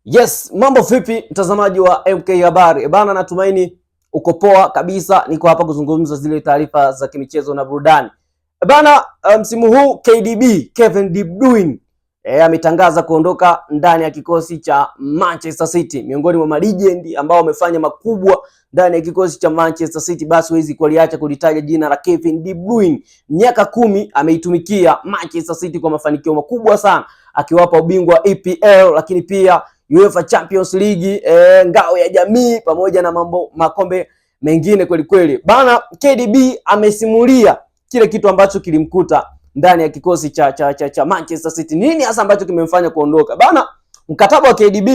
Yes, mambo vipi mtazamaji wa MK Habari? Bana, natumaini uko poa kabisa. Niko hapa kuzungumza zile taarifa za kimichezo na burudani. Bana, msimu huu KDB, Kevin De Bruyne ametangaza kuondoka ndani ya kikosi cha Manchester City. Miongoni mwa malegend ambao wamefanya makubwa ndani ya kikosi cha Manchester City, basi huwezi kuliacha kulitaja jina la Kevin De Bruyne. Miaka 10 ameitumikia Manchester City kwa mafanikio makubwa sana, akiwapa ubingwa EPL, lakini pia UEFA Champions League, ngao ya jamii, pamoja na makombe mengine kweli kweli. Bana, KDB amesimulia kile kitu ambacho kilimkuta ndani ya kikosi cha Manchester City. Nini hasa ambacho kimemfanya kuondoka? Bana, mkataba wa KDB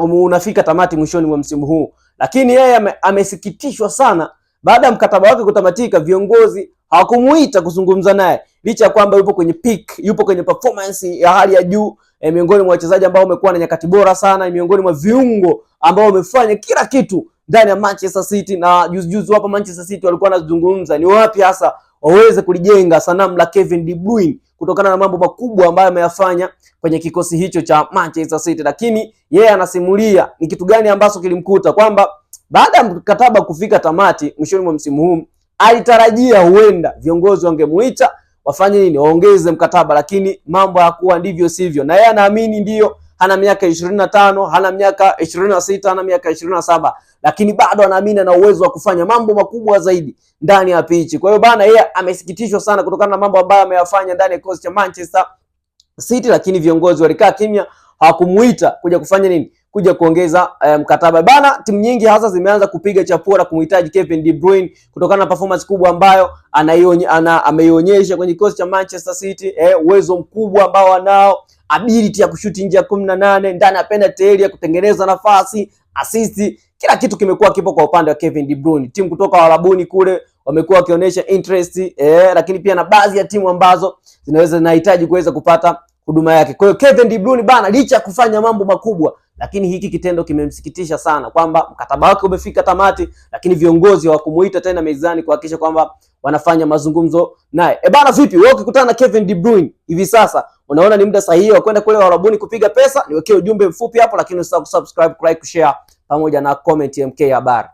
unafika tamati mwishoni mwa msimu huu, lakini yeye amesikitishwa sana baada ya mkataba wake kutamatika. Viongozi hawakumuita kuzungumza naye, licha ya kwamba yupo kwenye peak, yupo kwenye performance ya hali ya juu, miongoni mwa wachezaji ambao wamekuwa na nyakati bora sana, miongoni mwa viungo ambao wamefanya kila kitu ndani ya Manchester City. Na juzi hapa Manchester City walikuwa wanazungumza ni wapi hasa waweze kulijenga sanamu la Kevin De Bruyne kutokana na mambo makubwa ambayo ameyafanya kwenye kikosi hicho cha Manchester City. Lakini yeye anasimulia ni kitu gani ambacho kilimkuta, kwamba baada ya mkataba kufika tamati mwishoni mwa msimu huu, alitarajia huenda viongozi wangemuita wafanye nini, waongeze mkataba, lakini mambo hayakuwa ndivyo sivyo. Na yeye anaamini ndio hana miaka 25, hana miaka 26, hana miaka 27, lakini bado anaamini na uwezo wa kufanya mambo makubwa zaidi ndani ya pichi. Kwa hiyo bana, yeye amesikitishwa sana kutokana na mambo ambayo ameyafanya ndani ya kikosi cha Manchester City, lakini viongozi walikaa kimya, hawakumuita kuja kufanya nini, kuja kuongeza mkataba. Bana, timu nyingi hasa zimeanza kupiga chapura kumhitaji Kevin De Bruyne kutokana na performance kubwa ambayo ameionyesha kwenye kikosi cha Manchester City, uwezo mkubwa ambao anao, ability ya kushuti nje ya 18, ndani ya penalty area, kutengeneza nafasi, assist, kila kitu kimekuwa kipo kwa upande wa Kevin De Bruyne. Timu kutoka Warabuni kule wamekuwa wakionyesha interest, lakini pia na baadhi ya timu ambazo zinahitaji kuweza kupata huduma yake. Kwa hiyo Kevin De Bruyne bana, licha ya kufanya mambo makubwa, lakini hiki kitendo kimemsikitisha sana, kwamba mkataba wake umefika tamati, lakini viongozi hawakumuita tena mezani kuhakikisha kwamba wanafanya mazungumzo naye. Bana, vipi wewe ukikutana na Kevin De Bruyne hivi sasa, unaona ni muda sahihi wa kwenda kule Warabuni kupiga pesa? Niwekee ujumbe mfupi hapo, lakini usisahau kusubscribe, like, kushare pamoja na comment MK Habari.